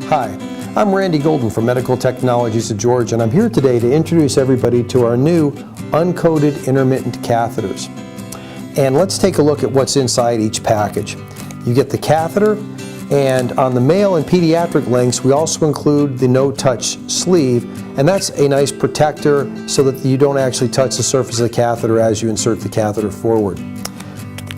Hi, I'm Randy Golden from Medical Technologies of Georgia, and I'm here today to introduce everybody to our new uncoated intermittent catheters. And let's take a look at what's inside each package. You get the catheter, and on the male and pediatric lengths we also include the no-touch sleeve, and that's a nice protector so that you don't actually touch the surface of the catheter as you insert the catheter forward.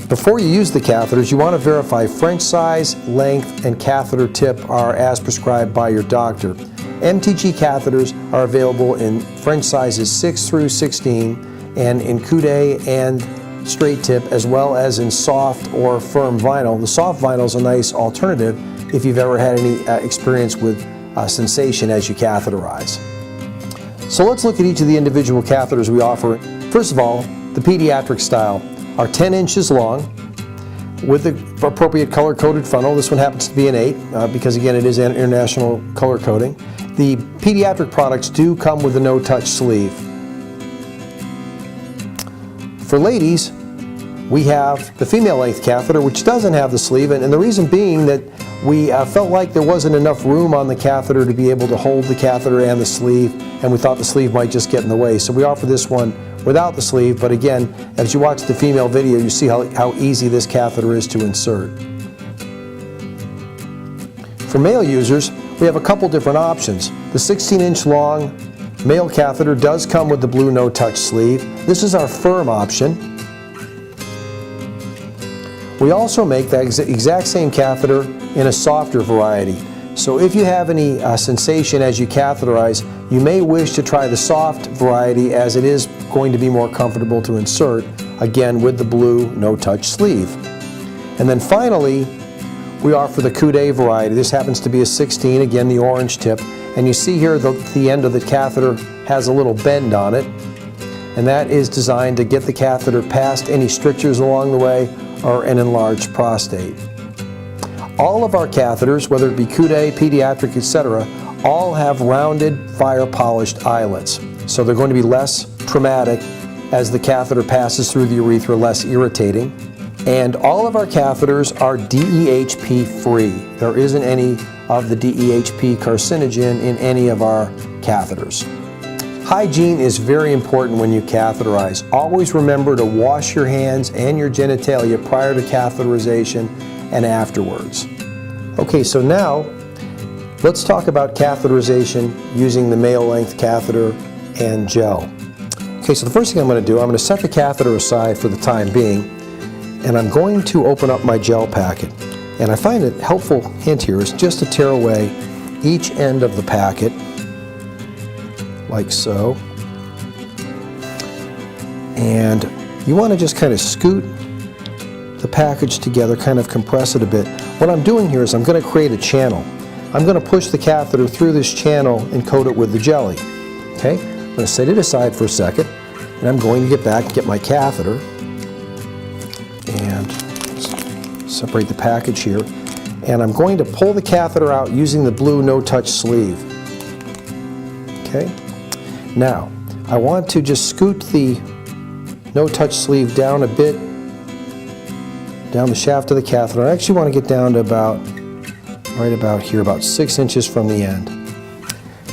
Before you use the catheters, you want to verify French size, length, and catheter tip are as prescribed by your doctor. MTG catheters are available in French sizes 6 through 16 and in coude and straight tip, as well as in soft or firm vinyl. The soft vinyl is a nice alternative if you've ever had any experience with sensation as you catheterize. So let's look at each of the individual catheters we offer. First of all, the pediatric style are 10 inches long with the appropriate color-coded funnel. This one happens to be an 8 because again it is an international color coding. The pediatric products do come with a no-touch sleeve. For ladies, we have the female length catheter, which doesn't have the sleeve, and the reason being that we felt like there wasn't enough room on the catheter to be able to hold the catheter and the sleeve, and we thought the sleeve might just get in the way. So we offer this one without the sleeve, but again, as you watch the female video, you see how easy this catheter is to insert. For male users, we have a couple different options. The 16-inch long male catheter does come with the blue no-touch sleeve. This is our firm option. We also make that exact same catheter in a softer variety. So if you have any sensation as you catheterize, you may wish to try the soft variety, as it is going to be more comfortable to insert, again with the blue no-touch sleeve. And then finally, we offer the coude variety. This happens to be a 16, again the orange tip, and you see here the end of the catheter has a little bend on it, and that is designed to get the catheter past any strictures along the way or an enlarged prostate. All of our catheters, whether it be coude, pediatric, etc., all have rounded, fire-polished eyelets. So they're going to be less traumatic as the catheter passes through the urethra, less irritating. And all of our catheters are DEHP free. There isn't any of the DEHP carcinogen in any of our catheters. Hygiene is very important when you catheterize. Always remember to wash your hands and your genitalia prior to catheterization and afterwards. Okay, so now let's talk about catheterization using the male length catheter and gel. Okay, so the first thing I'm going to do, I'm going to set the catheter aside for the time being, and I'm going to open up my gel packet. And I find a helpful hint here is just to tear away each end of the packet, like so. And you want to just kind of scoot the package together, kind of compress it a bit. What I'm doing here is I'm going to create a channel. I'm going to push the catheter through this channel and coat it with the jelly. Okay, I'm going to set it aside for a second, and I'm going to get back and get my catheter and separate the package here, and I'm going to pull the catheter out using the blue no-touch sleeve. Okay, now I want to just scoot the no-touch sleeve down a bit, down the shaft of the catheter. I actually want to get down to right about here, about 6 inches from the end.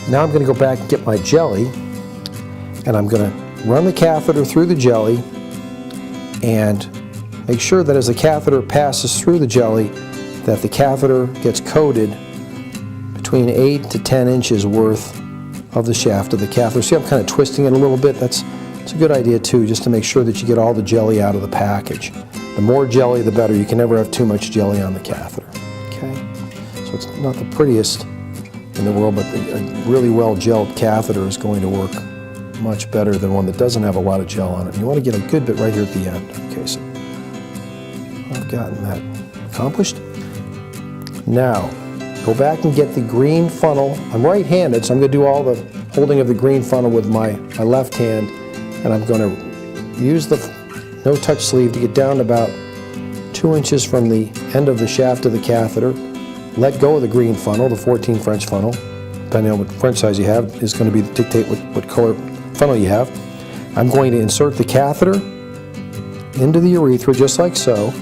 Now I'm going to go back and get my jelly, and I'm going to run the catheter through the jelly and make sure that as the catheter passes through the jelly that the catheter gets coated between 8 to 10 inches worth of the shaft of the catheter. See, I'm kind of twisting it a little bit. It's a good idea too, just to make sure that you get all the jelly out of the package. The more jelly, the better. You can never have too much jelly on the catheter. Okay, so it's not the prettiest in the world, but a really well-gelled catheter is going to work much better than one that doesn't have a lot of gel on it. And you want to get a good bit right here at the end. Okay, so I've gotten that accomplished. Now, go back and get the green funnel. I'm right-handed, so I'm going to do all the holding of the green funnel with my left hand, and I'm going to use the no-touch sleeve to get down to about 2 inches from the end of the shaft of the catheter. Let go of the green funnel, the 14 French funnel. Depending on what French size you have, is going to dictate what color funnel you have. I'm going to insert the catheter into the urethra just like so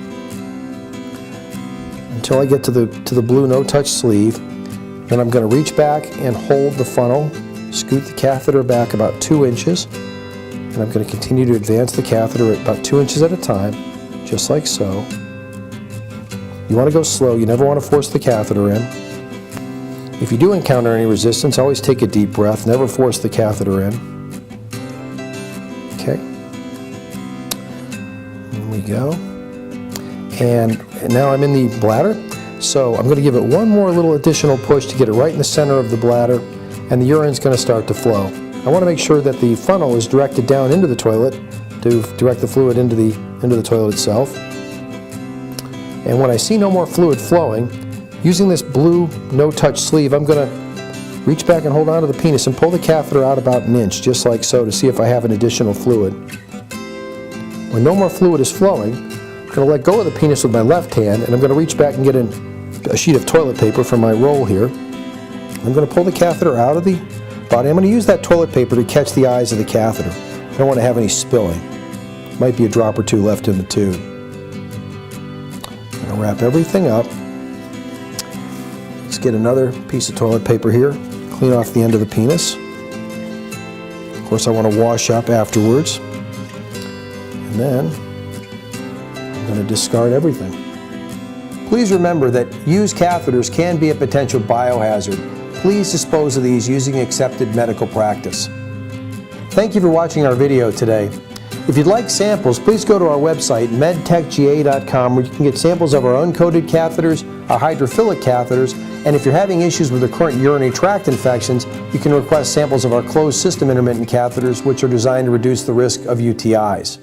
until I get to the blue no-touch sleeve, Then I'm going to reach back and hold the funnel, scoot the catheter back about 2 inches, and I'm going to continue to advance the catheter at about 2 inches at a time, just like so. You want to go slow, you never want to force the catheter in. If you do encounter any resistance, always take a deep breath, never force the catheter in. Okay. There we go. And now I'm in the bladder, so I'm going to give it one more little additional push to get it right in the center of the bladder, and the urine's going to start to flow. I want to make sure that the funnel is directed down into the toilet to direct the fluid into the toilet itself. And when I see no more fluid flowing, using this blue no-touch sleeve, I'm going to reach back and hold on to the penis and pull the catheter out about an inch, just like so, to see if I have an additional fluid. When no more fluid is flowing, I'm going to let go of the penis with my left hand, and I'm going to reach back and get a sheet of toilet paper from my roll here. I'm going to pull the catheter out of the body. I'm going to use that toilet paper to catch the eyes of the catheter. I don't want to have any spilling. Might be a drop or two left in the tube. I'm going to wrap everything up. Let's get another piece of toilet paper here. Clean off the end of the penis. Of course, I want to wash up afterwards. And then I'm going to discard everything. Please remember that used catheters can be a potential biohazard. Please dispose of these using accepted medical practice. Thank you for watching our video today. If you'd like samples, please go to our website, medtechga.com, where you can get samples of our uncoated catheters, our hydrophilic catheters, and if you're having issues with recurrent urinary tract infections, you can request samples of our closed system intermittent catheters, which are designed to reduce the risk of UTIs.